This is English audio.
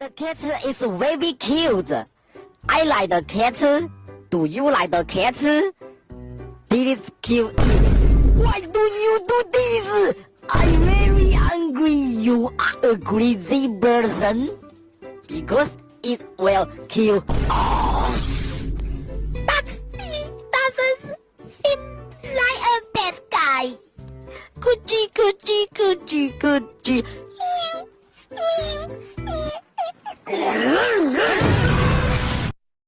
The cat is very cute. I like the cat. Do you like the cat? This is cute. Why do you do this? I'm very angry. You are a crazy person. Because it will kill us. But he doesn't seem like a bad guy. Coochie, coochie, coochie, coochie. Meow, meow, meow.